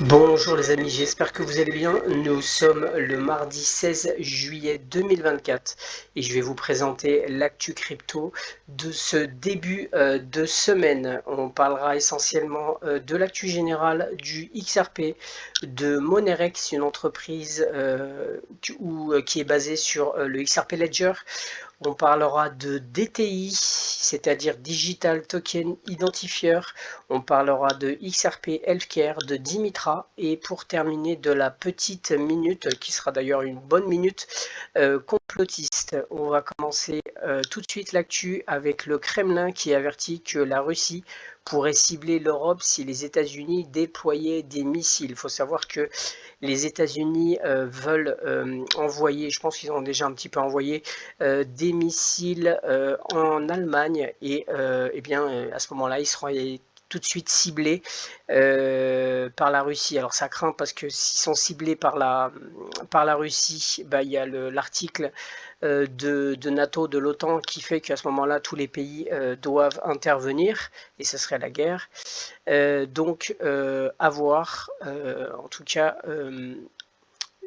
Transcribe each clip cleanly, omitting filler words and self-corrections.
Bonjour les amis, j'espère que vous allez bien. Nous sommes le mardi 16 juillet 2024 et je vais vous présenter l'actu crypto de ce début de semaine. On parlera essentiellement de l'actu générale du XRP, de Monerex, une entreprise qui est basée sur le XRP Ledger. On parlera de DTI, c'est-à-dire Digital Token Identifier. On parlera de XRP Healthcare, de Dimitra. Et pour terminer, de la petite minute, qui sera d'ailleurs une bonne minute, complotiste. On va commencer tout de suite l'actu avec le Kremlin qui avertit que la Russie pourrait cibler l'Europe si les États-Unis déployaient des missiles. Il faut savoir que les États-Unis veulent envoyer, je pense qu'ils ont déjà un petit peu envoyé des missiles en Allemagne et eh bien à ce moment-là, ils seront tout de suite ciblés par la Russie. Alors ça craint parce que s'ils sont ciblés par la Russie, bah, il y a l'article de NATO, de l'OTAN, qui fait qu'à ce moment-là, tous les pays doivent intervenir, et ce serait la guerre. Donc, à voir. En tout cas,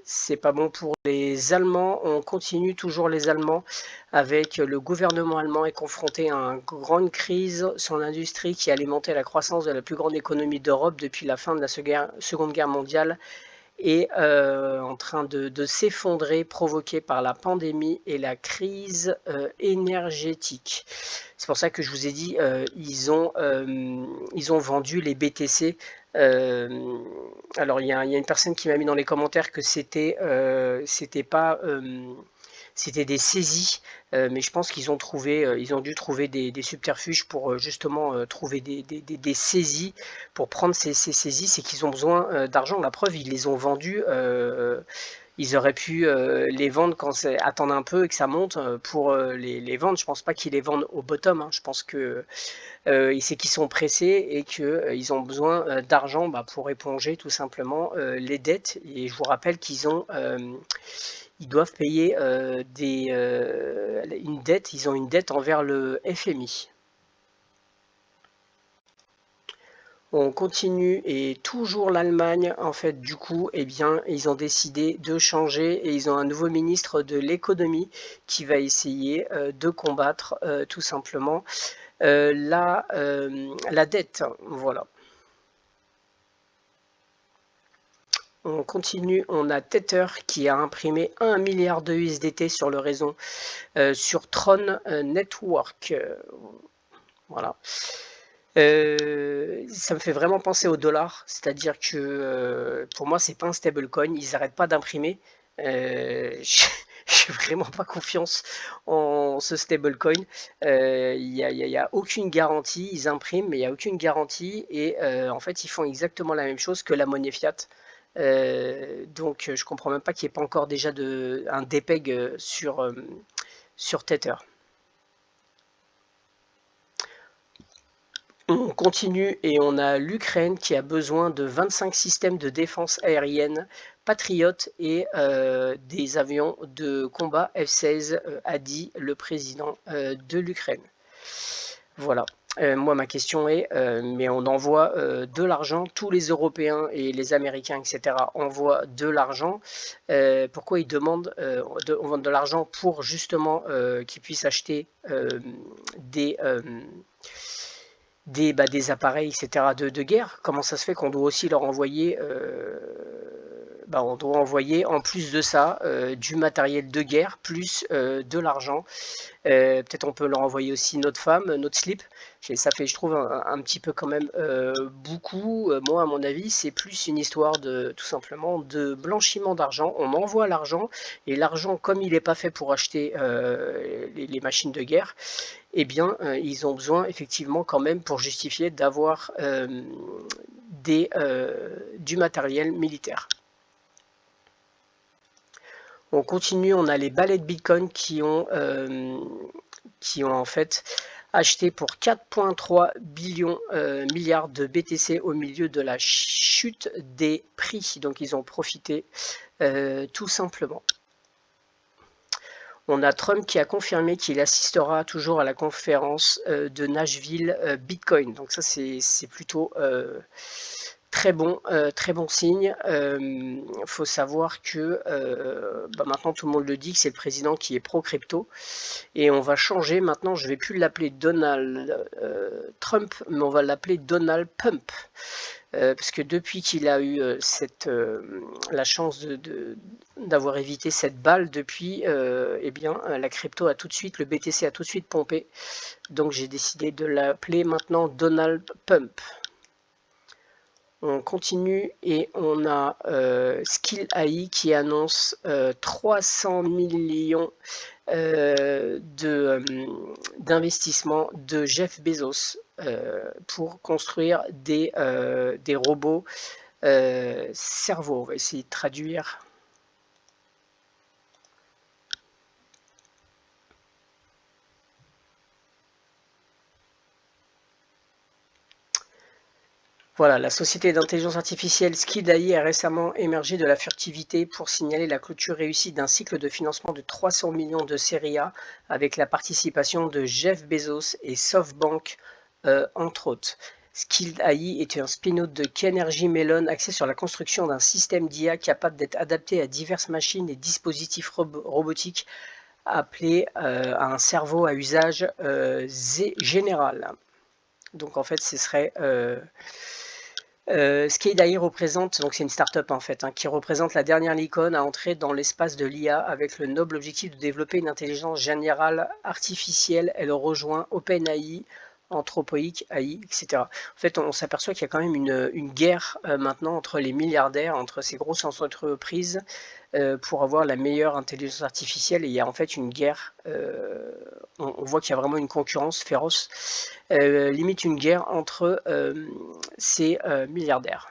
c'est pas bon pour les Allemands. On continue toujours les Allemands avec le gouvernement allemand est confronté à une grande crise. Son industrie qui alimentait la croissance de la plus grande économie d'Europe depuis la fin de la Seconde Guerre mondiale est en train de s'effondrer, provoquée par la pandémie et la crise énergétique. C'est pour ça que je vous ai dit, ils ont vendu les BTC. Alors il y a une personne qui m'a mis dans les commentaires que c'était pas c'était des saisies, mais je pense qu'ils ont ils ont dû trouver des subterfuges pour justement trouver des saisies. Pour prendre ces saisies, c'est qu'ils ont besoin d'argent. La preuve, ils les ont vendus. Ils auraient pu les vendre quand attendre un peu et que ça monte pour les vendre. Je pense pas qu'ils les vendent au bottom. Hein. Je pense que c'est qu'ils sont pressés et qu'ils ont besoin d'argent pour éponger tout simplement les dettes. Et je vous rappelle qu'ils ont ils doivent payer une dette, ils ont une dette envers le FMI. On continue et toujours l'Allemagne, en fait, du coup, eh bien, ils ont décidé de changer et ils ont un nouveau ministre de l'économie qui va essayer de combattre tout simplement la dette. Voilà. On continue, on a Tether qui a imprimé 1 milliard de USDT sur le réseau sur Tron Network. Voilà. Ça me fait vraiment penser au dollar, c'est-à-dire que pour moi, c'est pas un stablecoin, ils n'arrêtent pas d'imprimer. Je n'ai vraiment pas confiance en ce stablecoin. Il n'y a aucune garantie, ils impriment, mais il n'y a aucune garantie. Et en fait, ils font exactement la même chose que la monnaie fiat. Donc, je comprends même pas qu'il n'y ait pas encore déjà un DPEG sur Tether. On continue et on a l'Ukraine qui a besoin de 25 systèmes de défense aérienne Patriot et des avions de combat F-16, a dit le président de l'Ukraine. Voilà. Moi, ma question est, mais on envoie de l'argent, tous les Européens et les Américains, etc., envoient de l'argent. Pourquoi ils demandent on vend de l'argent pour justement qu'ils puissent acheter des appareils, etc., de guerre? Comment ça se fait qu'on doit aussi leur envoyer, on doit envoyer en plus de ça du matériel de guerre, plus de l'argent. Peut-être on peut leur envoyer aussi notre femme, notre slip. Ça fait, je trouve, un petit peu quand même beaucoup. Moi, à mon avis, c'est plus une histoire de tout simplement de blanchiment d'argent. On envoie l'argent et l'argent, comme il n'est pas fait pour acheter les machines de guerre, eh bien, ils ont besoin effectivement quand même pour justifier d'avoir du matériel militaire. On continue, on a les ballets de Bitcoin qui ont en fait acheté pour 4,3 milliards de BTC au milieu de la chute des prix. Donc ils ont profité tout simplement. On a Trump qui a confirmé qu'il assistera toujours à la conférence de Nashville Bitcoin. Donc ça, c'est plutôt très bon signe. Faut savoir que maintenant tout le monde le dit que c'est le président qui est pro-crypto et on va changer. Maintenant, je vais plus l'appeler Donald Trump, mais on va l'appeler Donald Pump. Parce que depuis qu'il a eu la chance d'avoir évité cette balle, depuis, la crypto a tout de suite, le BTC a tout de suite pompé. Donc j'ai décidé de l'appeler maintenant Donald Pump. On continue et on a Skill AI qui annonce 300 millions d'investissement de Jeff Bezos pour construire des robots cerveaux. On va essayer de traduire. Voilà, la société d'intelligence artificielle Skill AI a récemment émergé de la furtivité pour signaler la clôture réussie d'un cycle de financement de 300 millions de série A avec la participation de Jeff Bezos et SoftBank, entre autres. Skill AI est un spin-off de Kenergy Mellon axé sur la construction d'un système d'IA capable d'être adapté à diverses machines et dispositifs robotiques appelé à un cerveau à usage général. Donc en fait, ce serait... Skill AI représente, donc c'est une start-up en fait, qui représente la dernière licorne à entrer dans l'espace de l'IA avec le noble objectif de développer une intelligence générale artificielle. Elle rejoint OpenAI, Anthropic AI, etc. En fait, on s'aperçoit qu'il y a quand même une guerre maintenant entre les milliardaires, entre ces grosses entreprises pour avoir la meilleure intelligence artificielle. Et il y a en fait une guerre, on voit qu'il y a vraiment une concurrence féroce, limite une guerre entre ces milliardaires.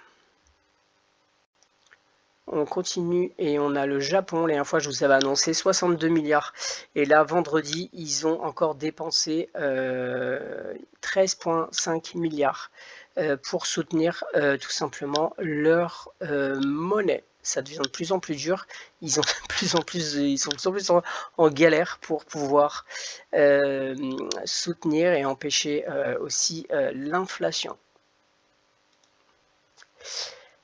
On continue et on a le Japon. La dernière fois, je vous avais annoncé 62 milliards. Et là, vendredi, ils ont encore dépensé 13,5 milliards pour soutenir tout simplement leur monnaie. Ça devient de plus en plus dur. Ils sont de plus en plus en galère pour pouvoir soutenir et empêcher aussi l'inflation.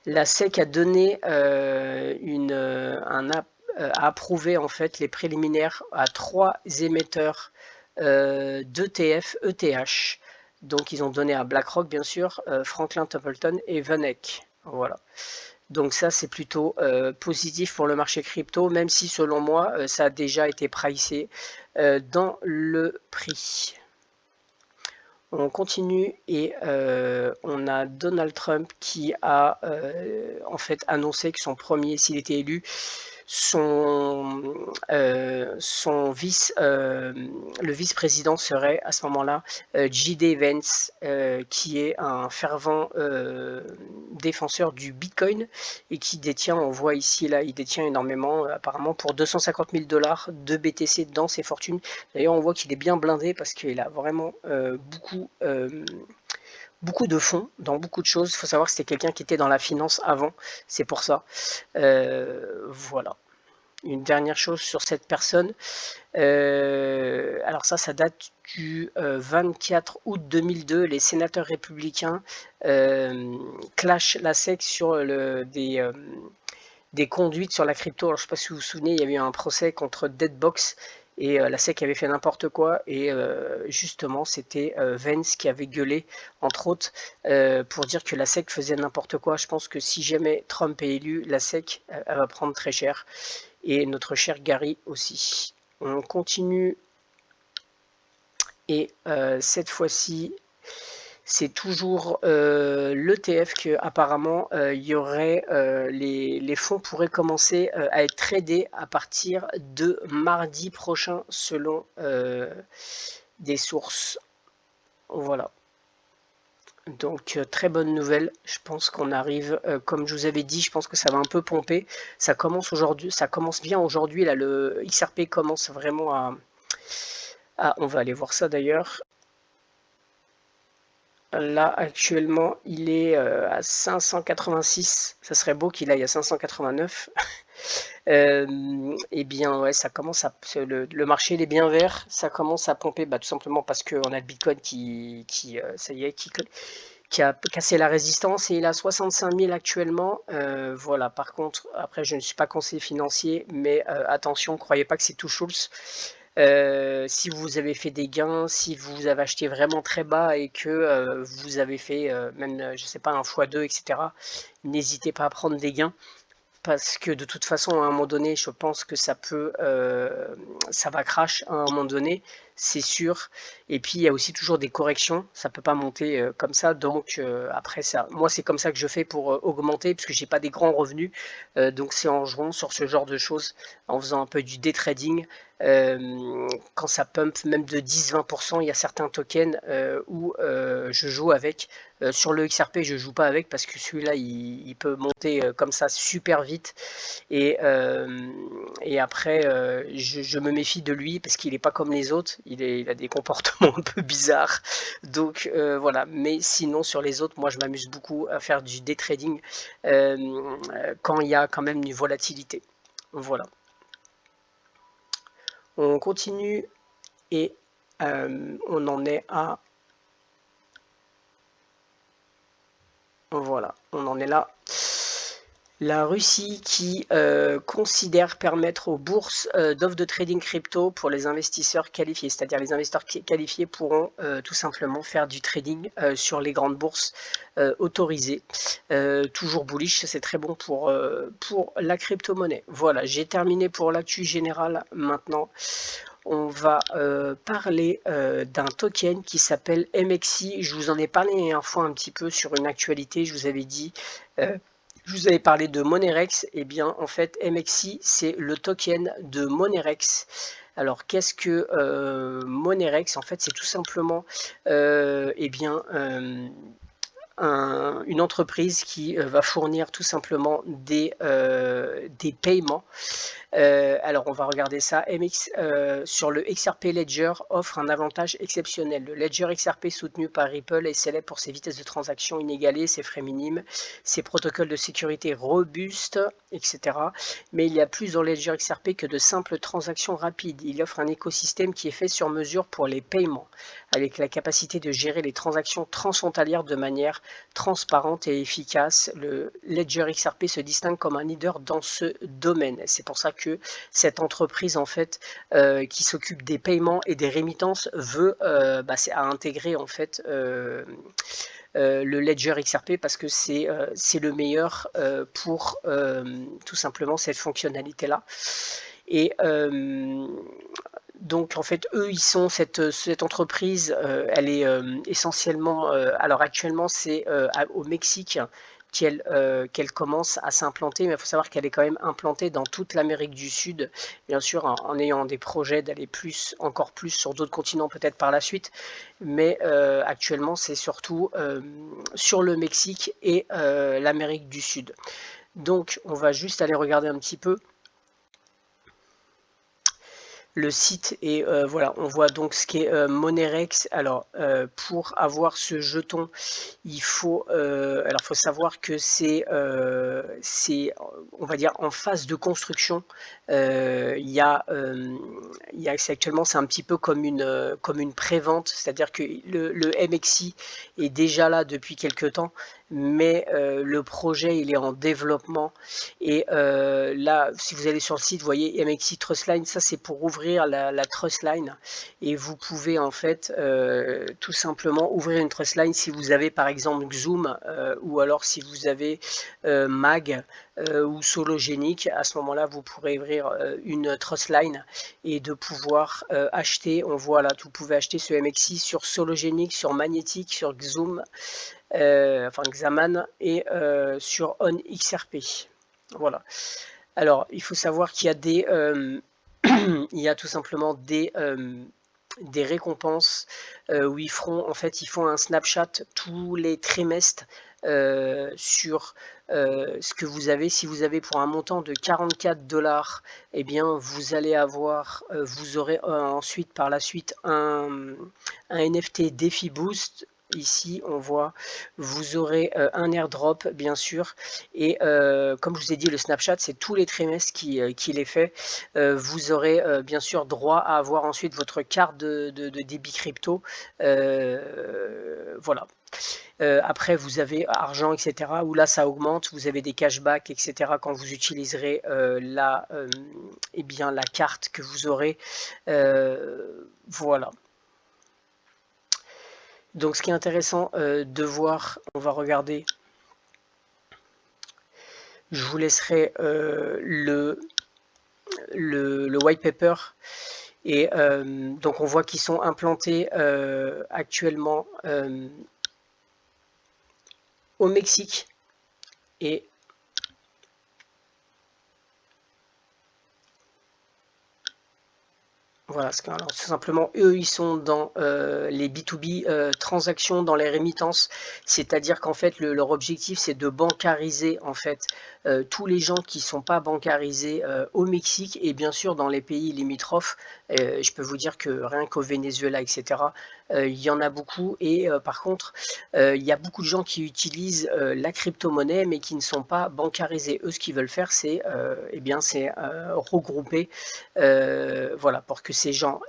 La SEC a donné a approuvé en fait les préliminaires à 3 émetteurs d'ETF, ETH. Donc ils ont donné à BlackRock bien sûr, Franklin Templeton et VanEck. Voilà. Donc ça c'est plutôt positif pour le marché crypto, même si selon moi ça a déjà été pricé dans le prix. On continue et on a Donald Trump qui a en fait annoncé que son premier, s'il était élu, le vice-président serait à ce moment-là J.D. Vance, qui est un fervent défenseur du Bitcoin et qui détient, on voit ici là, il détient énormément, apparemment pour 250 000 $ de BTC dans ses fortunes. D'ailleurs, on voit qu'il est bien blindé parce qu'il a vraiment beaucoup de fonds dans beaucoup de choses. Il faut savoir que c'était quelqu'un qui était dans la finance avant, c'est pour ça. Voilà. Une dernière chose sur cette personne. Alors ça date du 24 août 2002. Les sénateurs républicains clashent la SEC sur des conduites sur la crypto. Alors, je ne sais pas si vous vous souvenez, il y avait eu un procès contre Deadbox et la SEC avait fait n'importe quoi et justement c'était Vance qui avait gueulé entre autres pour dire que la SEC faisait n'importe quoi. Je pense que si jamais Trump est élu, la SEC elle va prendre très cher et notre cher Gary aussi. On continue et cette fois-ci c'est toujours l'ETF qu'apparemment il y aurait les fonds pourraient commencer à être tradés à partir de mardi prochain selon des sources. Voilà. Donc très bonne nouvelle. Je pense qu'on arrive, comme je vous avais dit, je pense que ça va un peu pomper. Ça commence aujourd'hui, ça commence bien aujourd'hui. Là, le XRP commence vraiment à on va aller voir ça d'ailleurs. Là, actuellement, il est à 586. Ça serait beau qu'il aille à 589. Eh bien, ouais, ça commence à. Le marché, il est bien vert. Ça commence à pomper, tout simplement parce qu'on a le Bitcoin qui ça y est, qui a cassé la résistance et il a 65 000 actuellement. Voilà, par contre, après, je ne suis pas conseiller financier, mais attention, croyez pas que c'est tout Schulz. Si vous avez fait des gains, si vous avez acheté vraiment très bas et que vous avez fait même, je sais pas, un x2, etc., n'hésitez pas à prendre des gains. Parce que de toute façon, à un moment donné, je pense que ça va crash à un moment donné, c'est sûr. Et puis, il y a aussi toujours des corrections. Ça peut pas monter comme ça. Donc, après, moi, c'est comme ça que je fais pour augmenter, parce que j'ai pas des grands revenus. Donc, c'est en jouant sur ce genre de choses, en faisant un peu du day trading. Quand ça pump même de 10-20%, il y a certains tokens où je joue avec. Sur le XRP, je joue pas avec parce que celui-là, il peut monter comme ça super vite. Et après, je me méfie de lui parce qu'il n'est pas comme les autres. Il a des comportements un peu bizarres. Donc voilà. Mais sinon, sur les autres, moi, je m'amuse beaucoup à faire du day trading quand il y a quand même une volatilité. Voilà. On continue et on en est à... Voilà, on en est là. La Russie qui considère permettre aux bourses d'offres de trading crypto pour les investisseurs qualifiés. C'est-à-dire les investisseurs qualifiés pourront tout simplement faire du trading sur les grandes bourses autorisées. Toujours bullish, c'est très bon pour la crypto-monnaie. Voilà, j'ai terminé pour l'actu générale. Maintenant, on va parler d'un token qui s'appelle MXI. Je vous en ai parlé une fois un petit peu sur une actualité. Je vous avais dit... je vous avais parlé de Monerex, et bien en fait MXI c'est le token de Monerex. Alors qu'est-ce que Monerex? En fait c'est tout simplement une entreprise qui va fournir tout simplement des paiements. Alors on va regarder ça. MX sur le XRP Ledger offre un avantage exceptionnel. Le Ledger XRP soutenu par Ripple est célèbre pour ses vitesses de transaction inégalées, ses frais minimes, ses protocoles de sécurité robustes, etc. Mais il y a plus dans le Ledger XRP que de simples transactions rapides. Il offre un écosystème qui est fait sur mesure pour les paiements, avec la capacité de gérer les transactions transfrontalières de manière transparente et efficace. Le Ledger XRP se distingue comme un leader dans ce domaine. C'est pour ça que cette entreprise en fait qui s'occupe des paiements et des rémittances veut à intégrer en fait le Ledger XRP parce que c'est le meilleur pour tout simplement cette fonctionnalité là. Et donc en fait eux ils sont cette entreprise elle est essentiellement alors actuellement c'est au Mexique qu'elle commence à s'implanter, mais il faut savoir qu'elle est quand même implantée dans toute l'Amérique du Sud, bien sûr en ayant des projets d'aller encore plus sur d'autres continents peut-être par la suite, mais actuellement c'est surtout sur le Mexique et l'Amérique du Sud. Donc on va juste aller regarder un petit peu le site et voilà, on voit donc ce qu'est Monerex. Alors pour avoir ce jeton, il faut savoir que c'est on va dire en phase de construction. Actuellement c'est un petit peu comme une prévente, c'est-à-dire que le MXI est déjà là depuis quelques temps, mais le projet il est en développement et là si vous allez sur le site vous voyez MXI Trustline, ça c'est pour ouvrir la Trustline et vous pouvez en fait tout simplement ouvrir une Trustline si vous avez par exemple Xoom ou alors si vous avez Mag ou Sologenic. À ce moment là vous pourrez ouvrir une Trustline et de pouvoir acheter, on voit là, vous pouvez acheter ce MXI sur Sologenic, sur Magnetic, sur Xoom, enfin Xaman et sur OnXRP. Voilà. Alors, il faut savoir qu'il y a il y a tout simplement des récompenses où ils font un Snapchat tous les trimestres sur ce que vous avez. Si vous avez pour un montant de 44$, eh bien vous allez avoir, vous aurez ensuite par la suite un NFT Défi Boost ici on voit, vous aurez un airdrop bien sûr, et comme je vous ai dit, le Snapchat c'est tous les trimestres qu'il est fait. Vous aurez bien sûr droit à avoir ensuite votre carte de débit crypto, voilà. Après vous avez argent, etc., où là ça augmente, vous avez des cashbacks, etc., quand vous utiliserez eh bien, la carte que vous aurez, voilà. Donc ce qui est intéressant de voir, on va regarder, je vous laisserai le white paper, et donc on voit qu'ils sont implantés actuellement au Mexique, et voilà, alors, tout simplement, eux, ils sont dans les B2B transactions, dans les rémittances, c'est-à-dire qu'en fait, leur objectif, c'est de bancariser en fait tous les gens qui ne sont pas bancarisés au Mexique, et bien sûr dans les pays limitrophes. Je peux vous dire que rien qu'au Venezuela, etc., il y en a beaucoup, et par contre, il y a beaucoup de gens qui utilisent la crypto-monnaie, mais qui ne sont pas bancarisés. Eux, ce qu'ils veulent faire, c'est eh bien, c'est regrouper, voilà, pour que ces gens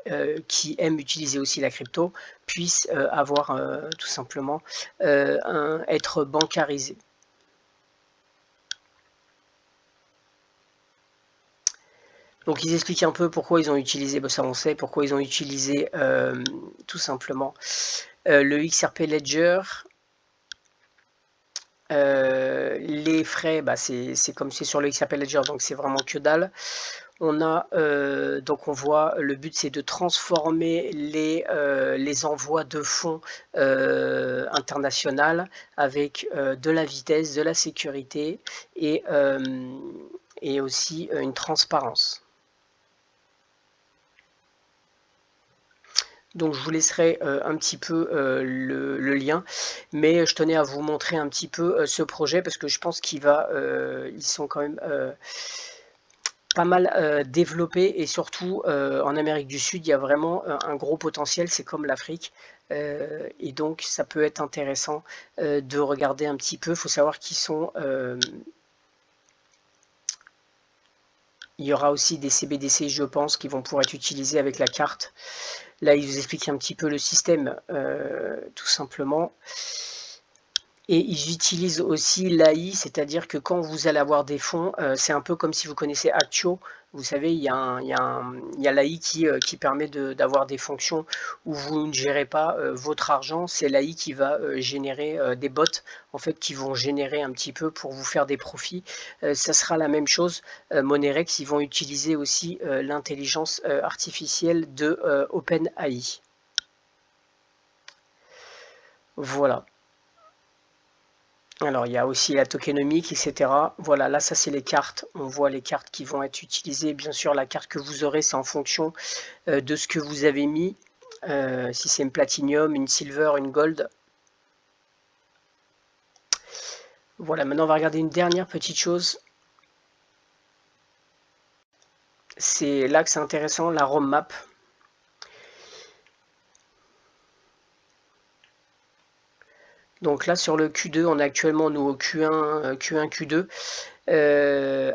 qui aiment utiliser aussi la crypto puissent avoir tout simplement être bancarisés. Donc ils expliquent un peu pourquoi ils ont utilisé, ça on sait, pourquoi ils ont utilisé tout simplement le XRP Ledger. Les frais, c'est comme c'est sur le XRP Ledger, donc c'est vraiment que dalle. On a donc on voit, le but c'est de transformer les envois de fonds internationaux avec de la vitesse, de la sécurité, et aussi une transparence. Donc je vous laisserai un petit peu le lien, mais je tenais à vous montrer un petit peu ce projet, parce que je pense qu'ils sont quand même pas mal développés, et surtout en Amérique du Sud, il y a vraiment un gros potentiel, c'est comme l'Afrique, et donc ça peut être intéressant de regarder un petit peu. Il faut savoir qu'ils sont... il y aura aussi des CBDC, je pense, qui vont pouvoir être utilisés avec la carte. Là, ils vous expliquent un petit peu le système, tout simplement. Et ils utilisent aussi l'AI, c'est-à-dire que quand vous allez avoir des fonds, c'est un peu comme si vous connaissez Actio. Vous savez, il y a l'AI qui permet d'avoir des fonctions où vous ne gérez pas votre argent. C'est l'AI qui va générer des bots, en fait, qui vont générer un petit peu pour vous faire des profits. Ça sera la même chose. Monerex, ils vont utiliser aussi l'intelligence artificielle de OpenAI. Voilà. Alors, il y a aussi la tokenomique, etc. Voilà, là, ça, c'est les cartes. On voit les cartes qui vont être utilisées. Bien sûr, la carte que vous aurez, c'est en fonction de ce que vous avez mis. Si c'est une platinum, une silver, une gold. Voilà, maintenant, on va regarder une dernière petite chose. C'est là que c'est intéressant, la roadmap. Donc là, sur le Q2, on est actuellement, nous, au Q1, Q2.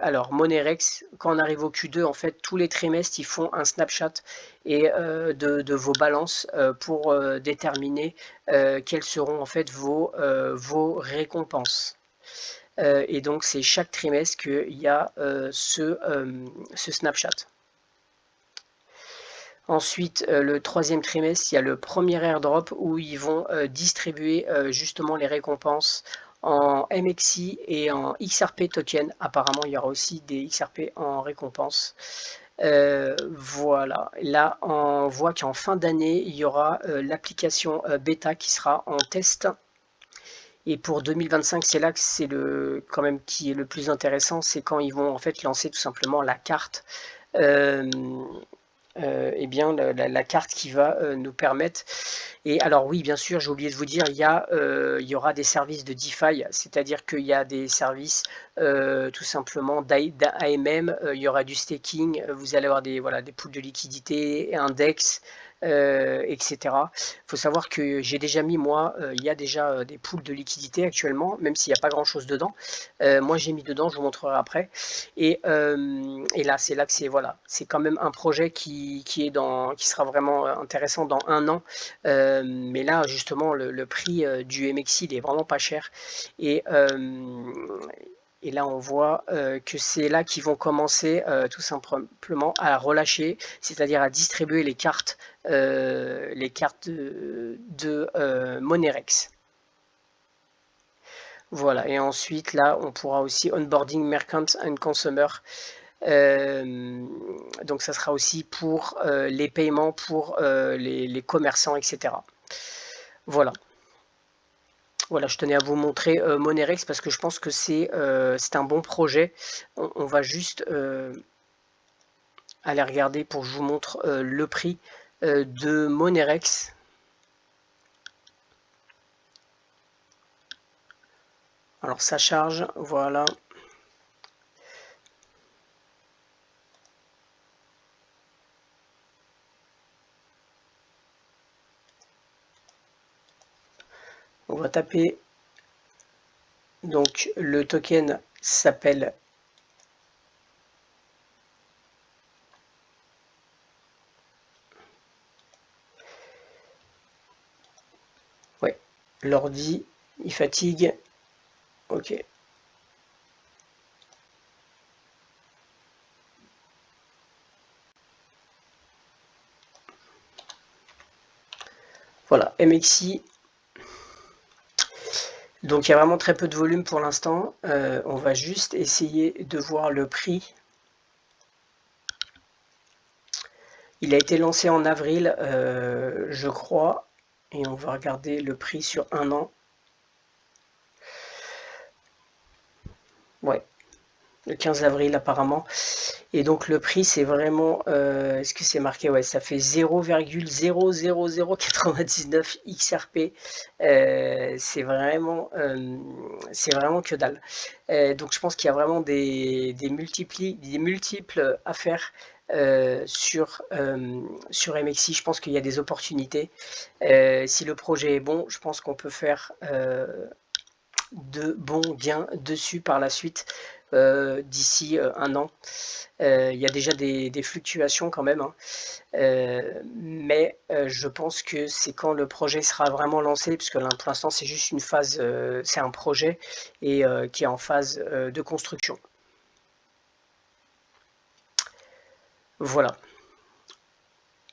Alors, Monerex, quand on arrive au Q2, en fait, tous les trimestres, ils font un snapshot et de vos balances pour déterminer quelles seront en fait vos récompenses. Et donc, c'est chaque trimestre qu'il y a ce snapshot. Ensuite, le troisième trimestre, il y a le premier airdrop où ils vont distribuer justement les récompenses en MXI et en XRP token. Apparemment, il y aura aussi des XRP en récompense. Voilà. Là, on voit qu'en fin d'année, il y aura l'application bêta qui sera en test. Et pour 2025, c'est là que c'est quand même qui est le plus intéressant, c'est quand ils vont en fait lancer tout simplement la carte. Eh bien, la carte qui va nous permettre. Et alors oui, bien sûr, j'ai oublié de vous dire, il y aura des services de DeFi, c'est-à-dire qu'il y a des services tout simplement d'AMM, il y aura du staking, vous allez avoir des poules de liquidité, un DEX, etc. Il faut savoir que j'ai déjà mis, moi, il y a déjà des pools de liquidité actuellement, même s'il n'y a pas grand-chose dedans. Moi, j'ai mis dedans, je vous montrerai après. Et là, c'est là que c'est voilà, c'est quand même un projet qui sera vraiment intéressant dans 1 an. Mais là, justement, le prix du MXI, il est vraiment pas cher. Et là, on voit que c'est là qu'ils vont commencer tout simplement à relâcher, c'est-à-dire à distribuer les cartes de Monerex. Voilà, et ensuite, là, on pourra aussi onboarding merchant and consumer. Donc, ça sera aussi pour les paiements pour les commerçants, etc. Voilà. Voilà, je tenais à vous montrer Monerex parce que je pense que c'est un bon projet. On va juste aller regarder pour que je vous montre le prix de Monerex. Alors ça charge, voilà. On va taper. Donc le token s'appelle ouais, l'ordi, il fatigue. Ok. Voilà, MXI. Donc il y a vraiment très peu de volume pour l'instant. On va juste essayer de voir le prix. Il a été lancé en avril, je crois. Et on va regarder le prix sur 1 an. Ouais, le 15 avril apparemment. Et donc le prix c'est vraiment, est-ce que c'est marqué? Ouais, ça fait 0,00099 XRP. C'est vraiment que dalle. Donc je pense qu'il y a vraiment des multiples à faire sur MXI. Je pense qu'il y a des opportunités. Si le projet est bon, je pense qu'on peut faire de bons gains dessus par la suite d'ici 1 an. Il y a déjà des fluctuations quand même, hein. Mais je pense que c'est quand le projet sera vraiment lancé, puisque là pour l'instant c'est juste une phase, c'est un projet et qui est en phase de construction. Voilà.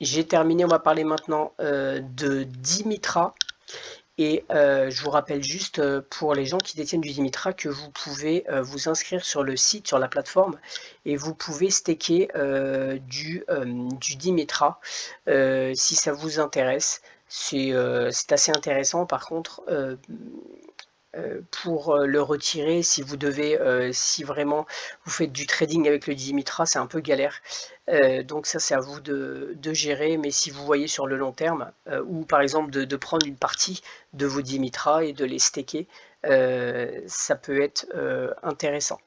J'ai terminé, on va parler maintenant de Dimitra. Et je vous rappelle juste pour les gens qui détiennent du Dimitra que vous pouvez vous inscrire sur le site, sur la plateforme, et vous pouvez staker du Dimitra si ça vous intéresse. C'est assez intéressant. Par contre, pour le retirer, si vous devez, si vraiment vous faites du trading avec le Dimitra, c'est un peu galère. Donc ça c'est à vous de gérer, mais si vous voyez sur le long terme, ou par exemple de prendre une partie de vos Dimitra et de les staker, ça peut être intéressant.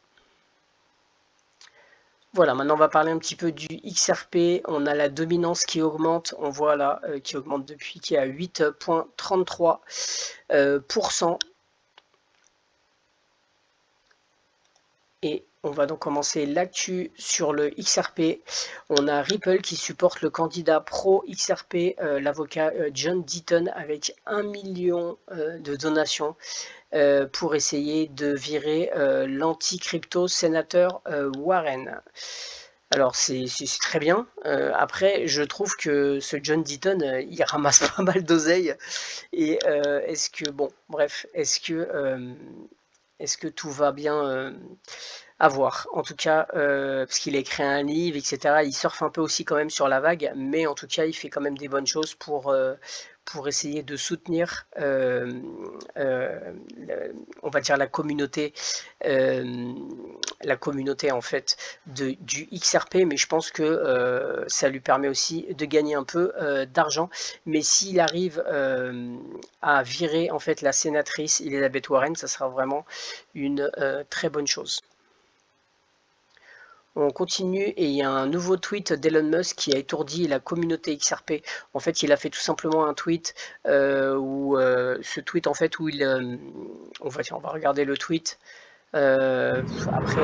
Voilà, maintenant on va parler un petit peu du XRP. On a la dominance qui augmente, on voit là, qui augmente depuis, qui est à 8,33%. Et on va donc commencer l'actu sur le XRP. On a Ripple qui supporte le candidat pro XRP, l'avocat John Deaton, avec 1 million de donations pour essayer de virer l'anti-crypto sénateur Warren. Alors c'est très bien. Après, je trouve que ce John Deaton, il ramasse pas mal d'oseille. Et est-ce que, bon, bref, est-ce que tout va bien à voir. En tout cas, parce qu'il a écrit un livre, etc. Il surfe un peu aussi quand même sur la vague, mais en tout cas, il fait quand même des bonnes choses pour essayer de soutenir, on va dire, la communauté en fait du XRP, mais je pense que ça lui permet aussi de gagner un peu d'argent. Mais s'il arrive à virer en fait la sénatrice Elizabeth Warren, ça sera vraiment une très bonne chose. On continue et il y a un nouveau tweet d'Elon Musk qui a étourdi la communauté XRP. En fait, il a fait tout simplement un tweet ce tweet en fait où on va regarder le tweet. Après.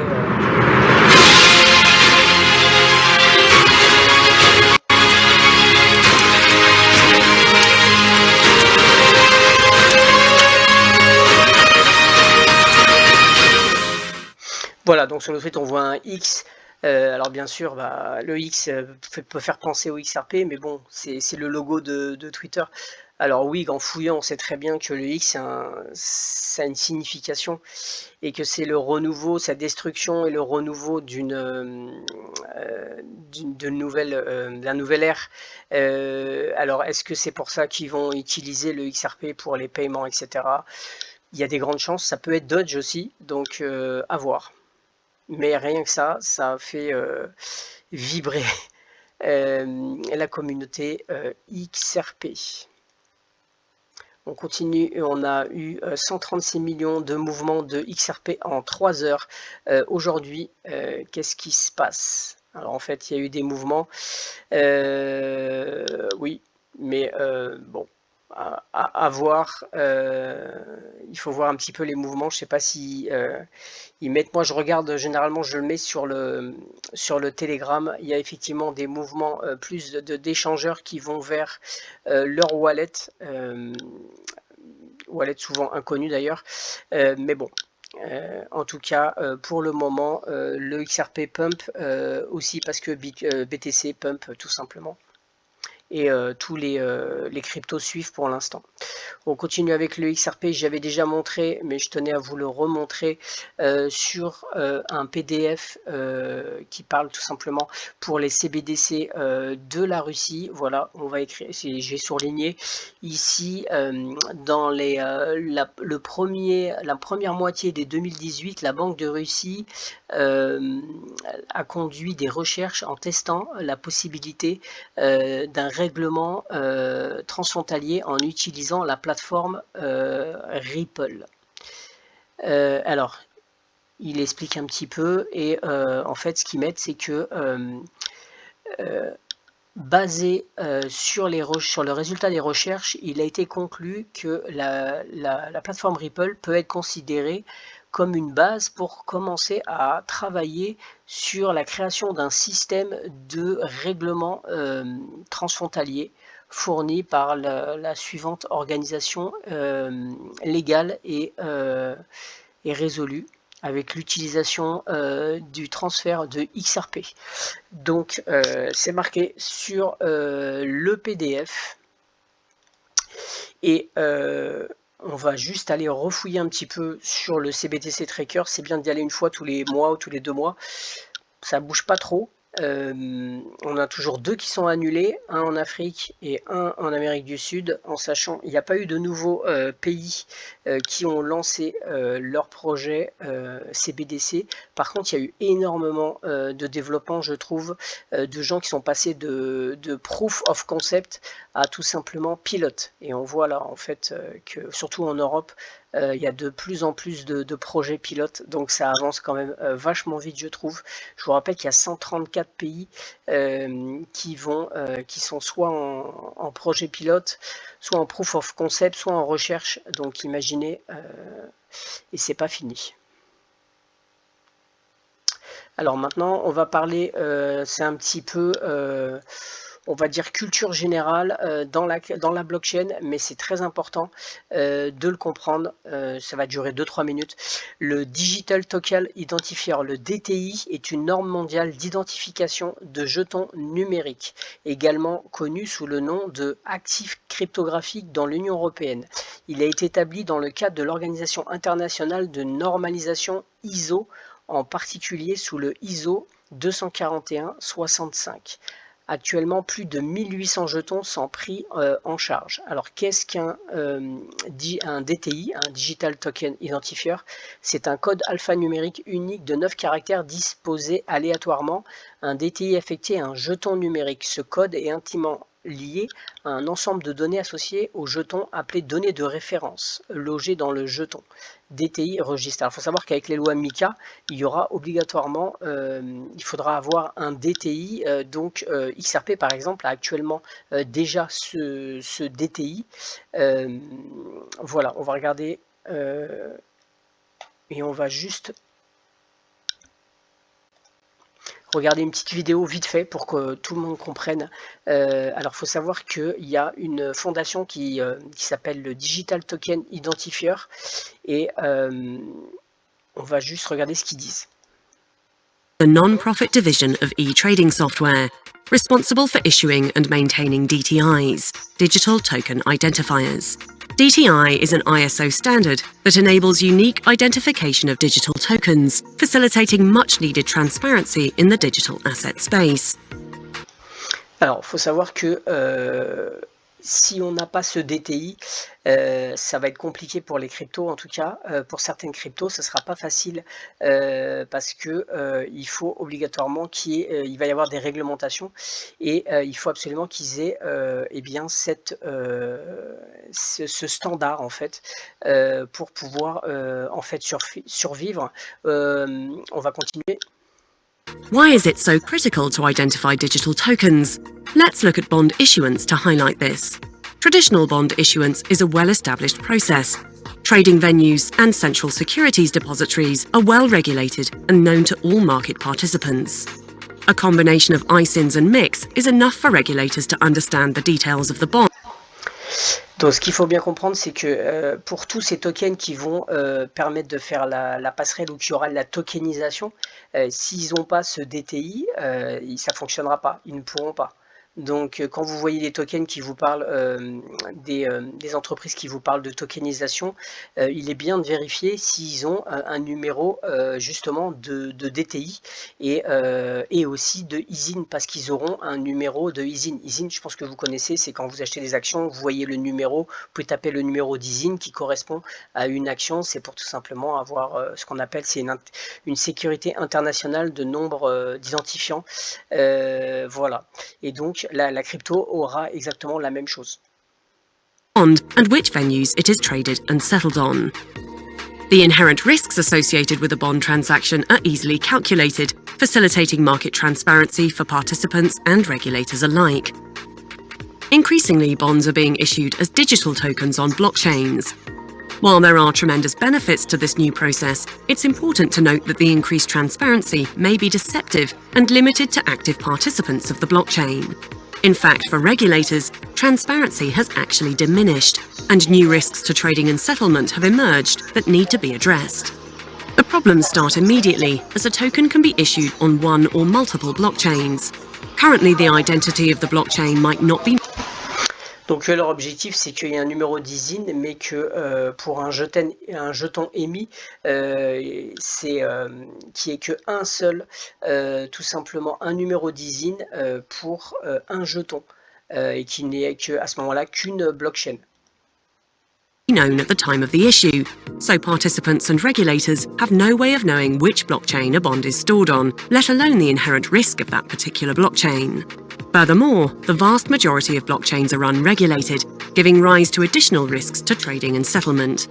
Voilà, donc sur le tweet on voit un X. Alors bien sûr, le X peut faire penser au XRP, mais bon, c'est le logo de Twitter. Alors oui, en fouillant, on sait très bien que le X, ça a une signification et que c'est le renouveau, sa destruction et le renouveau d'un nouvel ère. Alors est-ce que c'est pour ça qu'ils vont utiliser le XRP pour les paiements, etc. Il y a des grandes chances, ça peut être Dodge aussi, donc à voir. Mais rien que ça fait vibrer la communauté XRP. On continue et on a eu 136 millions de mouvements de XRP en 3 heures. Aujourd'hui, qu'est-ce qui se passe? Alors en fait, il y a eu des mouvements. Oui, mais bon. À voir, il faut voir un petit peu les mouvements. Je sais pas si ils mettent, moi je regarde généralement, je le mets sur le Telegram. Il y a effectivement des mouvements plus d'échangeurs qui vont vers leur wallet souvent inconnu d'ailleurs, mais bon. En tout cas, pour le moment, le XRP pump aussi parce que BTC pump tout simplement. Et tous les cryptos suivent pour l'instant. On continue avec le XRP, j'avais déjà montré, mais je tenais à vous le remontrer sur un PDF qui parle tout simplement pour les CBDC de la Russie. Voilà, on va écrire, j'ai surligné ici dans la première moitié des 2018, la Banque de Russie a conduit des recherches en testant la possibilité d'un règlement transfrontalier en utilisant la plateforme Ripple. Alors, il explique un petit peu et en fait, ce qu'ils mettent, c'est que basé sur le résultat des recherches, il a été conclu que la plateforme Ripple peut être considérée comme une base pour commencer à travailler sur la création d'un système de règlement transfrontalier fourni par la suivante organisation légale et résolue avec l'utilisation du transfert de XRP. Donc c'est marqué sur le PDF et on va juste aller refouiller un petit peu sur le CBTC Tracker. C'est bien d'y aller une fois tous les mois ou tous les 2 mois. Ça bouge pas trop. On a toujours 2 qui sont annulés, un en Afrique et un en Amérique du Sud, en sachant qu'il n'y a pas eu de nouveaux pays qui ont lancé leur projet CBDC. Par contre, il y a eu énormément de développement, je trouve, de gens qui sont passés de proof of concept à tout simplement pilote. Et on voit là en fait que surtout en Europe, il y a de plus en plus de projets pilotes, donc ça avance quand même vachement vite, je trouve. Je vous rappelle qu'il y a 134 pays qui sont soit en projet pilote, soit en proof of concept, soit en recherche. Donc imaginez, et c'est pas fini. Alors maintenant, on va parler, c'est un petit peu on va dire culture générale dans la blockchain, mais c'est très important de le comprendre. Ça va durer 2-3 minutes. Le Digital Token Identifier, le DTI, est une norme mondiale d'identification de jetons numériques, également connu sous le nom de actif cryptographique dans l'Union européenne. Il a été établi dans le cadre de l'Organisation internationale de normalisation ISO, en particulier sous le ISO 241-65. Actuellement, plus de 1800 jetons sont pris en charge. Alors, qu'est-ce qu'un DTI, un Digital Token Identifier? C'est un code alphanumérique unique de 9 caractères disposés aléatoirement. Un DTI affecté à un jeton numérique. Ce code est intimement liées à un ensemble de données associées au jeton appelé données de référence, logées dans le jeton, DTI registre. Alors, il faut savoir qu'avec les lois MiCA, il y aura obligatoirement, il faudra avoir un DTI, donc XRP par exemple a actuellement déjà ce DTI. Voilà, on va regarder et on va juste regarder une petite vidéo vite fait pour que tout le monde comprenne. Alors, il faut savoir qu'il y a une fondation qui s'appelle le Digital Token Identifier et on va juste regarder ce qu'ils disent. The non-profit division of e-trading software, responsible for issuing and maintaining DTIs, Digital Token Identifiers. DTI is an ISO standard that enables unique identification of digital tokens, facilitating much-needed transparency in the digital asset space. Alors, il faut savoir que si on n'a pas ce DTI, ça va être compliqué pour les cryptos, en tout cas pour certaines cryptos, ce ne sera pas facile parce que il faut obligatoirement il va y avoir des réglementations et il faut absolument qu'ils aient eh bien ce standard en fait pour pouvoir en fait survivre. On va continuer. Why is it so critical to identify digital tokens? Let's look at bond issuance to highlight this. Traditional bond issuance is a well-established process. Trading venues and central securities depositories are well regulated and known to all market participants. A combination of ISINs and MICs is enough for regulators to understand the details of the bond. Donc, ce qu'il faut bien comprendre, c'est que pour tous ces tokens qui vont permettre de faire la passerelle ou qu'il y aura de la tokenisation, s'ils n'ont pas ce DTI, ça ne fonctionnera pas, ils ne pourront pas. Donc, quand vous voyez des tokens qui vous parlent, des entreprises qui vous parlent de tokenisation, il est bien de vérifier s'ils ont un numéro justement de DTI et aussi de ISIN, parce qu'ils auront un numéro de ISIN. ISIN, je pense que vous connaissez, c'est quand vous achetez des actions, vous voyez le numéro, vous pouvez taper le numéro d'ISIN qui correspond à une action. C'est pour tout simplement avoir ce qu'on appelle, c'est une sécurité internationale de nombre d'identifiants. Voilà. Et donc, la crypto aura exactement la même chose. And which venues it is traded and settled on. The inherent risks associated with a bond transaction are easily calculated, facilitating market transparency for participants and regulators alike. Increasingly, bonds are being issued as digital tokens on blockchains. While there are tremendous benefits to this new process, it's important to note that the increased transparency may be deceptive and limited to active participants of the blockchain. In fact, for regulators, transparency has actually diminished, and new risks to trading and settlement have emerged that need to be addressed. The problems start immediately, as a token can be issued on one or multiple blockchains. Currently, the identity of the blockchain might not be. Donc leur objectif, c'est qu'il y ait un numéro d'ISIN, mais que pour un jeton émis, qu'il n'y ait qu'un seul, tout simplement un numéro d'ISIN pour un jeton, et qu'il n'y ait à ce moment-là qu'une blockchain. Known at the time of the issue, so participants and regulators have no way of knowing which blockchain a bond is stored on, let alone the inherent risk of that particular blockchain. Furthermore, the vast majority of blockchains are unregulated, giving rise to additional risks to trading and settlement.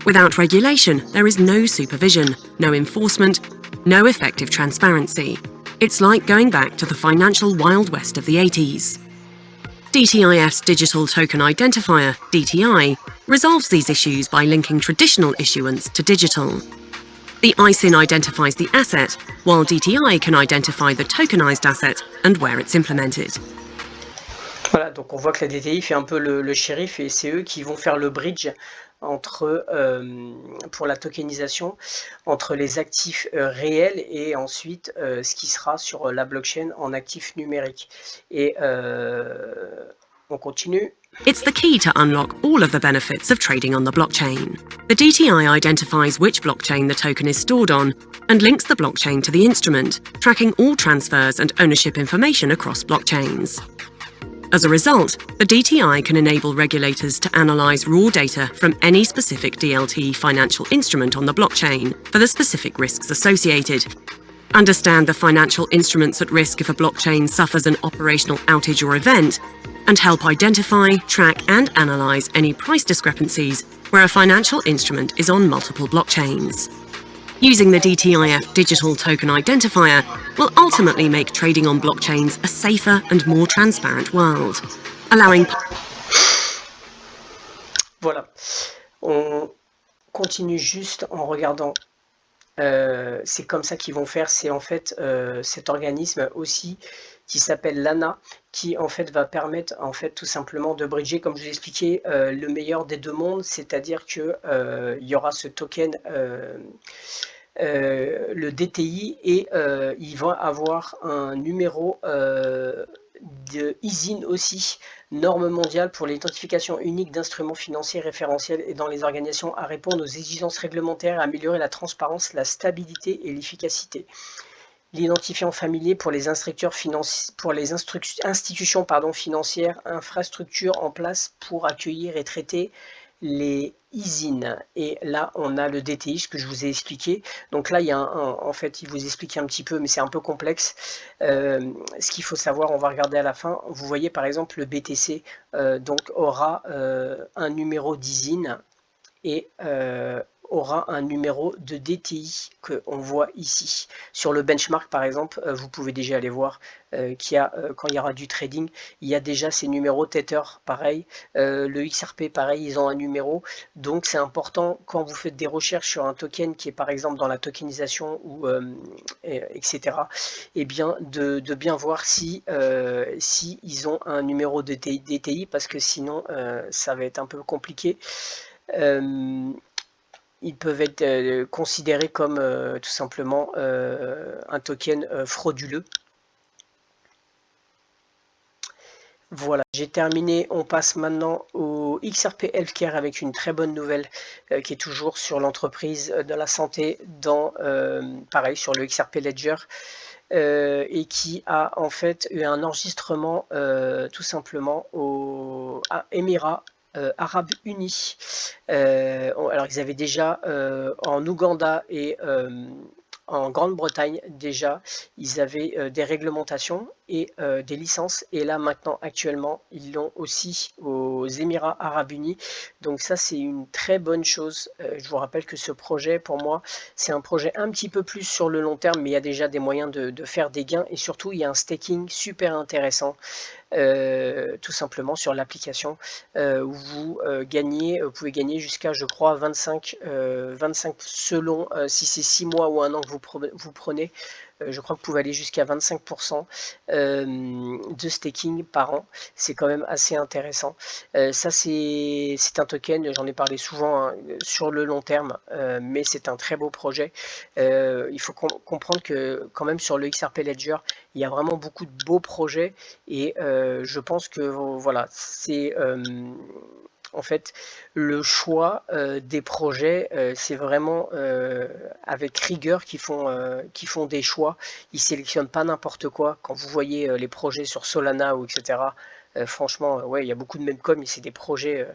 Without regulation, there is no supervision, no enforcement, no effective transparency. It's like going back to the financial Wild West of the 80s. DTIF's Digital Token Identifier, DTI, resolves these issues by linking traditional issuance to digital. The ISIN identifies the asset, while DTI can identify the tokenized asset and where it's implemented. Voilà, donc on voit que la DTI fait un peu le shérif et c'est eux qui vont faire le bridge entre, pour la tokenisation entre les actifs réels et ensuite ce qui sera sur la blockchain en actifs numériques. Et on continue. It's the key to unlock all of the benefits of trading on the blockchain. The DTI identifies which blockchain the token is stored on and links the blockchain to the instrument, tracking all transfers and ownership information across blockchains. As a result, the DTI can enable regulators to analyze raw data from any specific DLT financial instrument on the blockchain for the specific risks associated. understand the financial instruments at risk if a blockchain suffers an operational outage or event, and help identify, track, and analyze any price discrepancies where a financial instrument is on multiple blockchains. Using the DTIF Digital Token Identifier will ultimately make trading on blockchains a safer and more transparent world, allowing... Voilà, on continue juste en regardant. C'est comme ça qu'ils vont faire. C'est en fait cet organisme aussi qui s'appelle l'ANA, qui en fait va permettre en fait tout simplement de bridger, comme je vous ai expliqué, le meilleur des deux mondes, c'est-à-dire que il y aura ce token le DTI et il va avoir un numéro de ISIN aussi, norme mondiale pour l'identification unique d'instruments financiers référentiels et dans les organisations à répondre aux exigences réglementaires, à améliorer la transparence, la stabilité et l'efficacité. L'identifiant familier pour les institutions financières, infrastructures en place pour accueillir et traiter les ISIN. Et là, on a le DTI, ce que je vous ai expliqué. Donc là, il y a en fait, il vous explique un petit peu, mais c'est un peu complexe. Ce qu'il faut savoir, on va regarder à la fin. Vous voyez, par exemple, le BTC donc aura un numéro d'ISIN et aura un numéro de DTI qu'on voit ici. Sur le benchmark par exemple, vous pouvez déjà aller voir qu'il y a, quand il y aura du trading, il y a déjà ces numéros Tether, pareil, le XRP pareil, ils ont un numéro, donc c'est important quand vous faites des recherches sur un token qui est par exemple dans la tokenisation ou etc. et bien de bien voir si, si ils ont un numéro de DTI parce que sinon ça va être un peu compliqué. Ils peuvent être considérés comme tout simplement un token frauduleux. Voilà, j'ai terminé. On passe maintenant au XRP Healthcare avec une très bonne nouvelle qui est toujours sur l'entreprise de la santé dans, pareil, sur le XRP Ledger. Et qui a en fait eu un enregistrement tout simplement à Émirats Arabes Unis. Alors ils avaient déjà en Ouganda et en Grande-Bretagne déjà, ils avaient des réglementations et des licences. Et là maintenant, actuellement, ils l'ont aussi aux Émirats Arabes Unis. Donc ça, c'est une très bonne chose. Je vous rappelle que ce projet, pour moi, c'est un projet un petit peu plus sur le long terme, mais il y a déjà des moyens de faire des gains. Et surtout, il y a un staking super intéressant. Tout simplement sur l'application où vous pouvez gagner jusqu'à je crois 25 selon si c'est 6 mois ou un an que vous prenez, je crois que vous pouvez aller jusqu'à 25% de staking par an. C'est quand même assez intéressant. Ça c'est un token, j'en ai parlé souvent hein, sur le long terme, mais c'est un très beau projet. Il faut comprendre que quand même sur le XRP Ledger, il y a vraiment beaucoup de beaux projets et je pense que voilà, c'est en fait le choix des projets, c'est vraiment avec rigueur qu'ils font des choix. Ils sélectionnent pas n'importe quoi. Quand vous voyez les projets sur Solana ou etc. Franchement, ouais, il y a beaucoup de memcoins, mais c'est des projets.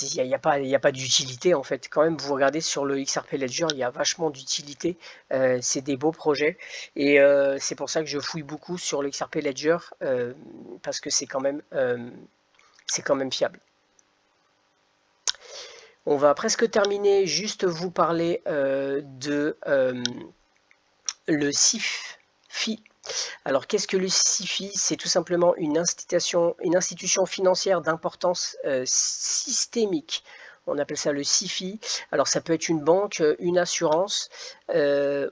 Il n'y a pas d'utilité en fait. Quand même, vous regardez sur le XRP Ledger, il y a vachement d'utilité. C'est des beaux projets. Et c'est pour ça que je fouille beaucoup sur le XRP Ledger parce que c'est quand même fiable. On va presque terminer. Juste vous parler de le CIFI. Alors, qu'est-ce que le CIFI? C'est tout simplement une institution financière d'importance systémique. On appelle ça le CIFI. Alors, ça peut être une banque, une assurance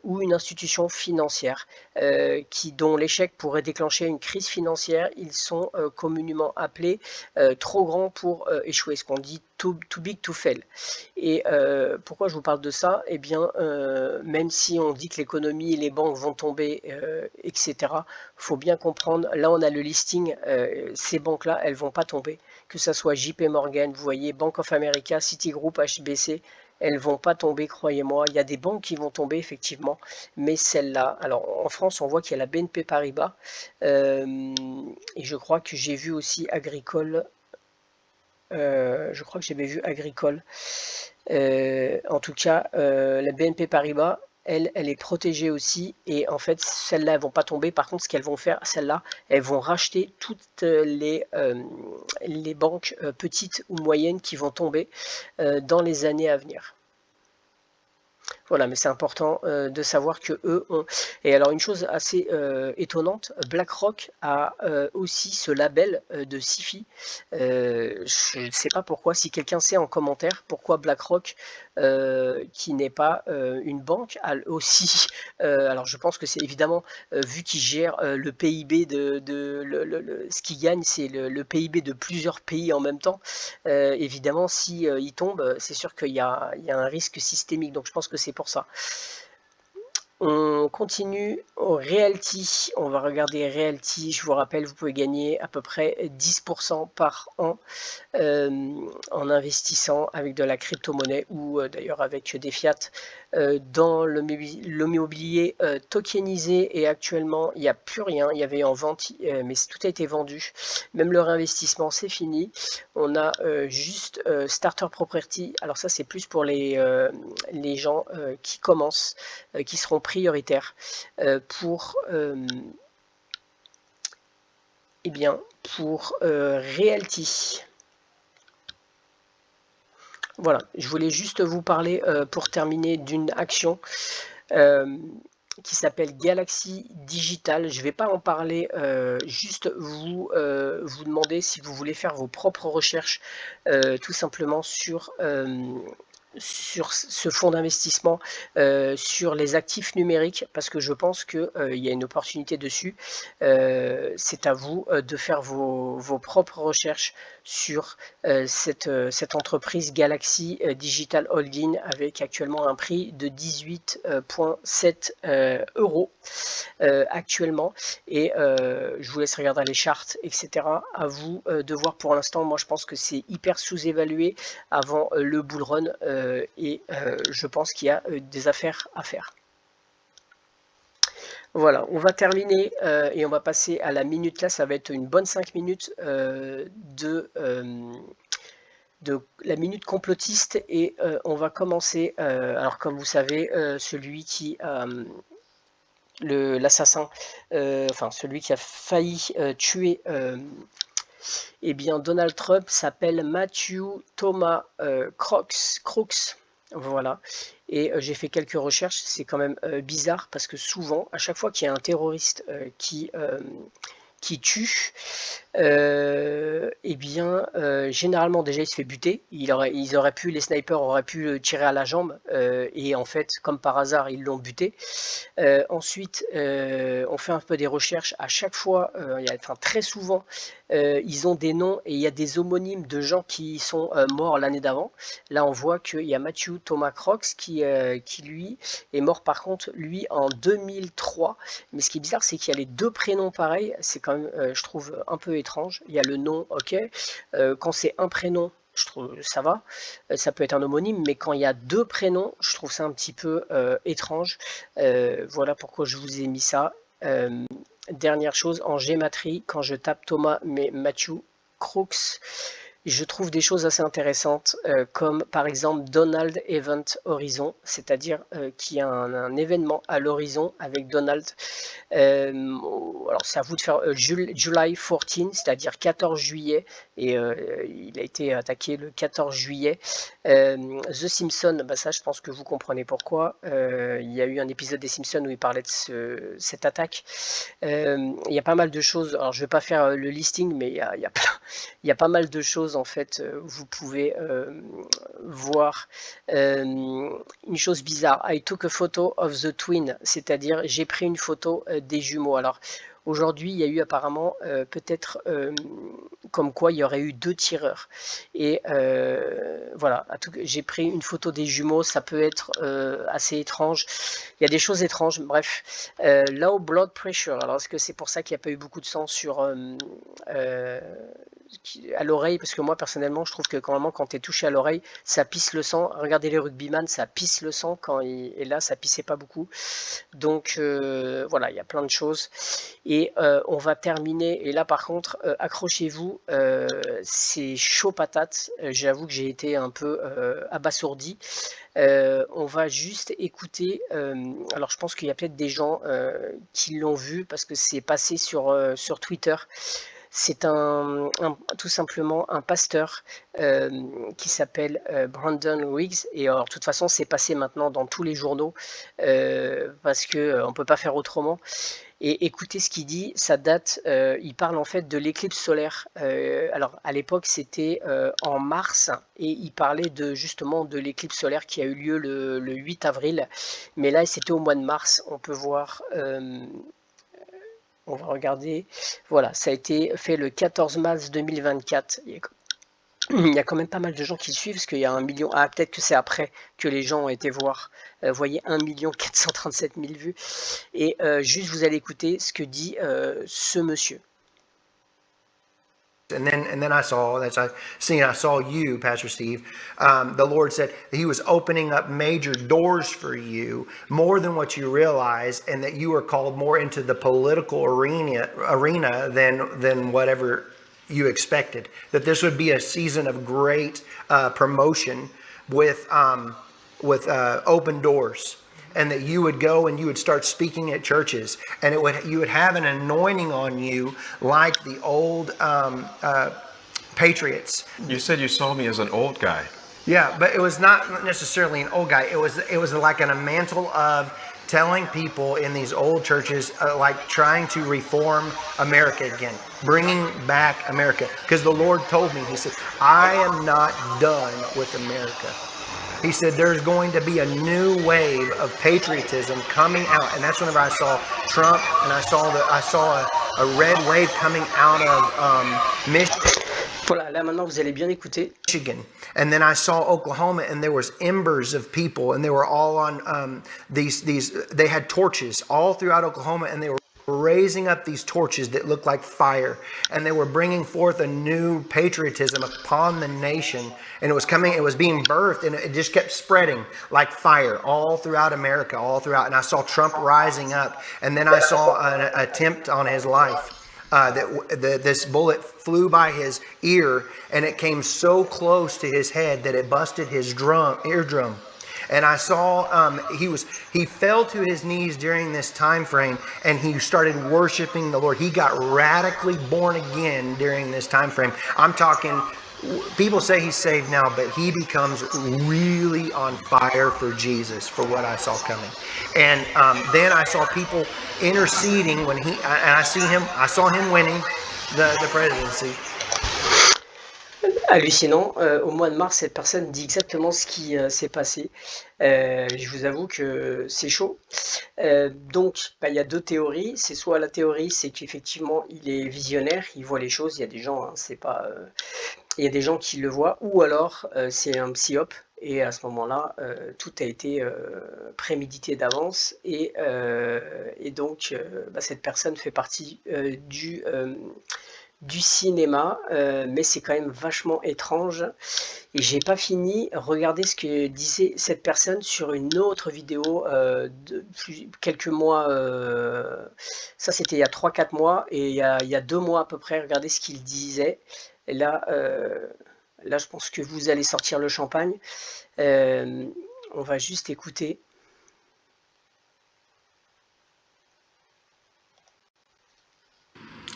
ou une institution financière dont l'échec pourrait déclencher une crise financière. Ils sont communément appelés trop grands pour échouer, ce qu'on dit too big to fail. Et pourquoi je vous parle de ça? Eh bien, même si on dit que l'économie et les banques vont tomber, etc., il faut bien comprendre, là on a le listing, ces banques-là, elles ne vont pas tomber. Que ce soit JP Morgan, vous voyez, Bank of America, Citigroup, HSBC, elles ne vont pas tomber, croyez-moi. Il y a des banques qui vont tomber, effectivement, mais celles-là, alors en France, on voit qu'il y a la BNP Paribas, et je crois que j'ai vu aussi Agricole. Je crois que j'avais vu Agricole. En tout cas, la BNP Paribas, elle est protégée aussi, et en fait celles-là elles vont pas tomber. Par contre, ce qu'elles vont faire, celles-là, elles vont racheter toutes les banques petites ou moyennes qui vont tomber dans les années à venir. Voilà, mais c'est important de savoir que eux ont. Et alors une chose assez étonnante, BlackRock a aussi ce label de SIFI. Je ne sais pas pourquoi. Si quelqu'un sait en commentaire pourquoi BlackRock, qui n'est pas une banque, a aussi. Alors je pense que c'est évidemment vu qu'ils gèrent le PIB ce qu'ils gagnent, c'est le PIB de plusieurs pays en même temps. Évidemment, si il tombe, c'est sûr qu'il y a un risque systémique. Donc je pense que c'est pour ça. On continue au Realty. On va regarder Realty. Je vous rappelle, vous pouvez gagner à peu près 10% par an en investissant avec de la crypto-monnaie ou d'ailleurs avec des fiat dans l'immobilier tokenisé. Et actuellement, il n'y a plus rien. Il y avait en vente, mais tout a été vendu. Même le réinvestissement, c'est fini. On a juste Starter Property. Alors ça, c'est plus pour les gens qui commencent, qui seront prioritaires pour Realty. Voilà, je voulais juste vous parler pour terminer d'une action qui s'appelle Galaxy Digital. Je ne vais pas en parler, juste vous demander si vous voulez faire vos propres recherches tout simplement sur ce fonds d'investissement, sur les actifs numériques, parce que je pense qu'il y a une opportunité dessus. C'est à vous de faire vos propres recherches sur cette entreprise Galaxy Digital Holding, avec actuellement un prix de 18,7 euros actuellement. Et je vous laisse regarder les charts, etc. À vous de voir. Pour l'instant, moi je pense que c'est hyper sous-évalué avant le bull run, et je pense qu'il y a des affaires à faire. Voilà, on va terminer et on va passer à la minute. Là, ça va être une bonne 5 minutes de la minute complotiste, et on va commencer. Alors, comme vous savez, celui qui l'assassin, enfin celui qui a failli tuer Donald Trump s'appelle Matthew Thomas Crooks. Voilà. Et j'ai fait quelques recherches. C'est quand même bizarre, parce que souvent, à chaque fois qu'il y a un terroriste qui tue, généralement déjà il se fait buter. Les snipers auraient pu tirer à la jambe, et en fait, comme par hasard, ils l'ont buté. Ensuite, on fait un peu des recherches. À chaque fois, très souvent, ils ont des noms, et il y a des homonymes de gens qui sont morts l'année d'avant. Là, on voit qu'il y a Matthew Thomas Crooks qui lui est mort, par contre, lui en 2003. Mais ce qui est bizarre, c'est qu'il y a les deux prénoms pareils. C'est quand même, je trouve, un peu étrange. Il y a le nom, ok. Quand c'est un prénom, je trouve ça va, ça peut être un homonyme, mais quand il y a deux prénoms, je trouve ça un petit peu étrange. Voilà pourquoi je vous ai mis ça. Dernière chose, en Gematrie, quand je tape Thomas mais Matthew Crooks, je trouve des choses assez intéressantes, comme par exemple Donald Event Horizon, c'est-à-dire qu'il y a un événement à l'horizon avec Donald. Alors c'est à vous de faire July 14, c'est-à-dire 14 juillet, et il a été attaqué le 14 juillet. The Simpsons, ça je pense que vous comprenez pourquoi. Il y a eu un épisode des Simpsons où il parlait de cette attaque. Il y a pas mal de choses. Alors je ne vais pas faire le listing, mais il y a pas mal de choses en fait. Vous pouvez voir une chose bizarre. I took a photo of the twin, c'est-à-dire j'ai pris une photo des jumeaux. Alors aujourd'hui, il y a eu apparemment peut-être comme quoi il y aurait eu 2 tireurs. Et voilà, j'ai pris une photo des jumeaux, ça peut être assez étrange. Il y a des choses étranges, bref. Low blood pressure, alors est-ce que c'est pour ça qu'il n'y a pas eu beaucoup de sang sur à l'oreille, parce que moi personnellement je trouve que quand tu es touché à l'oreille, ça pisse le sang. Regardez les rugbyman, ça pisse le sang et là ça pissait pas beaucoup. Donc voilà, il y a plein de choses. Et on va terminer, et là par contre, accrochez-vous, c'est chaud patate. J'avoue que j'ai été un peu abasourdi. On va juste écouter, alors je pense qu'il y a peut-être des gens qui l'ont vu parce que c'est passé sur Twitter. C'est tout simplement un pasteur qui s'appelle Brandon Riggs. Et alors, de toute façon, c'est passé maintenant dans tous les journaux parce qu'on ne peut pas faire autrement. Et écoutez ce qu'il dit, ça date, il parle en fait de l'éclipse solaire. Alors à l'époque c'était en mars et il parlait justement de l'éclipse solaire qui a eu lieu le 8 avril. Mais là c'était au mois de mars, on peut voir, on va regarder, voilà, ça a été fait le 14 mars 2024. Il y a quand même pas mal de gens qui le suivent parce qu'il y a 1 million. Ah, peut-être que c'est après que les gens ont été voir. Vous voyez, 1 437 000 vues. Et juste, vous allez écouter ce que dit ce monsieur. And then I saw, as I saw you, Pastor Steve. The Lord said He was opening up major doors for you, more than what you realize, and that you are called more into the political arena than whatever you expected. That this would be a season of great promotion with open doors. And that you would go and you would start speaking at churches, and you would have an anointing on you like the old patriots. You said you saw me as an old guy. Yeah, but it was not necessarily an old guy. It was like a mantle of telling people in these old churches, like trying to reform America again, bringing back America. Because the Lord told me, He said, I am not done with America. He said there's going to be a new wave of patriotism coming out, and that's whenever I saw Trump, and I saw a red wave coming out of Michigan. Voilà, là maintenant vous allez bien écouter. And then I saw Oklahoma, and there was embers of people, and they were all on they had torches all throughout Oklahoma, and they were raising up these torches that looked like fire, and they were bringing forth a new patriotism upon the nation, and it was being birthed, and it just kept spreading like fire all throughout America, and I saw Trump rising up, and then I saw an attempt on his life. This bullet flew by his ear, and it came so close to his head that it busted his eardrum. And I saw he fell to his knees during this time frame, and he started worshiping the Lord. He got radically born again during this time frame. I'm talking, people say he's saved now, but he becomes really on fire for Jesus, for what I saw coming. And then I saw people interceding I saw him winning the presidency. Hallucinant. Au mois de mars, cette personne dit exactement ce qui s'est passé. Je vous avoue que c'est chaud. Donc, il y a deux théories. C'est soit la théorie, c'est qu'effectivement, il est visionnaire, il voit les choses. Il y a des gens, il y a des gens qui le voient. Ou alors, c'est un psyope. Et à ce moment-là, tout a été prémédité d'avance. Et donc, cette personne fait partie du cinéma, mais c'est quand même vachement étrange. Et j'ai pas fini. Regardez ce que disait cette personne sur une autre vidéo quelques mois. Ça c'était il y a 3-4 mois, et il y a 2 mois à peu près. Regardez ce qu'il disait. Et là, je pense que vous allez sortir le champagne. On va juste écouter.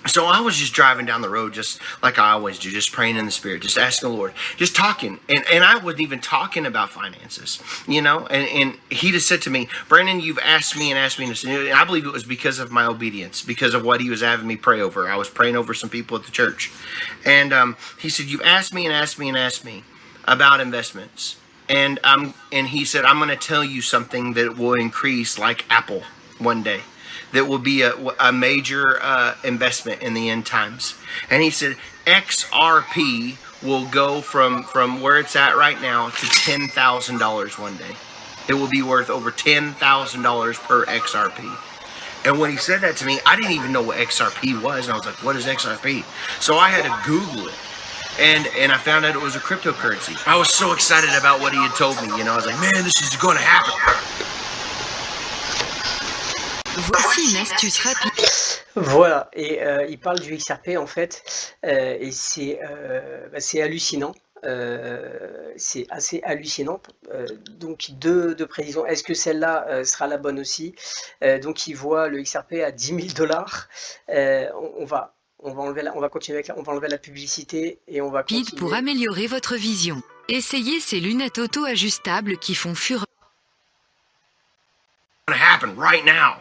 So I was just driving down the road, just like I always do, just praying in the Spirit, just asking the Lord, just talking. And I wasn't even talking about finances, and he just said to me, Brandon, you've asked me and asked me. And I believe it was because of my obedience, because of what he was having me pray over. I was praying over some people at the church. And he said, you've asked me and asked me and asked me about investments. And he said, I'm going to tell you something that will increase like Apple one day. That will be a major investment in the end times. And he said, XRP will go from where it's at right now to $10,000 one day. It will be worth over $10,000 per XRP. And when he said that to me, I didn't even know what XRP was. And I was like, what is XRP? So I had to Google it. And I found out it was a cryptocurrency. I was so excited about what he had told me. You know, I was like, man, this is going to happen. Voici une astuce rapide. Voilà, et il parle du XRP en fait, et c'est hallucinant. C'est assez hallucinant. Donc deux prévisions. Est-ce que celle-là sera la bonne aussi? Donc il voit le XRP à 10 000 $. On va continuer avec on va enlever la publicité et on va continuer. Pour améliorer votre vision. Essayez ces lunettes auto-ajustables qui font fureur. Going to happen right now.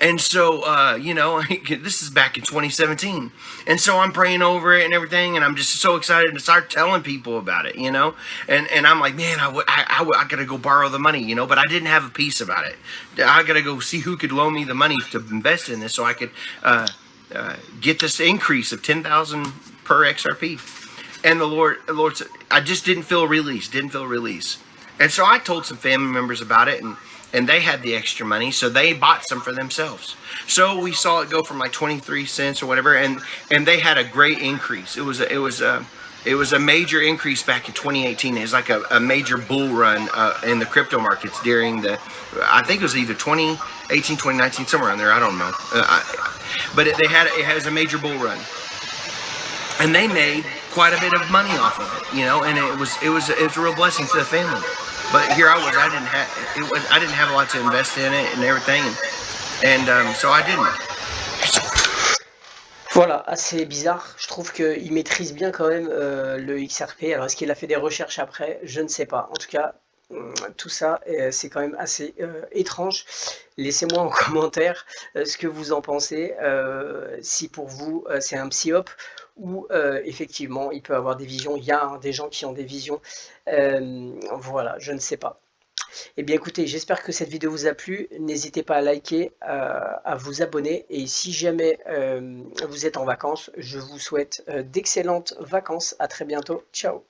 And so, you know, this is back in 2017. And so I'm praying over it and everything. And I'm just so excited to start telling people about it, you know, and I'm like, man, I got to go borrow the money, you know, but I didn't have a piece about it. I got to go see who could loan me the money to invest in this so I could get this increase of 10,000 per XRP. And the Lord said, I just didn't feel release. And so I told some family members about it, and they had the extra money, so they bought some for themselves. So we saw it go from like 23 cents or whatever, and they had a great increase. It was a major increase back in 2018. It was like a major bull run in the crypto markets during I think it was either 2018, 2019, somewhere in there. I don't know. But it has a major bull run, and they made quite a bit of money off of it, you know, and it was a real blessing to the family. But here I didn't have a lot to invest in it and everything, and so I didn't. Voilà, assez bizarre. Je trouve qu'il maîtrise bien quand même le XRP. Alors, est-ce qu'il a fait des recherches après? Je ne sais pas. En tout cas, tout ça, c'est quand même assez étrange. Laissez-moi en commentaire ce que vous en pensez. Si pour vous, c'est un psyop ou effectivement, il peut avoir des visions. Il y a des gens qui ont des visions. Voilà, je ne sais pas. Eh bien écoutez, j'espère que cette vidéo vous a plu. N'hésitez pas à liker, à vous abonner. Et si jamais vous êtes en vacances, je vous souhaite d'excellentes vacances. À très bientôt. Ciao.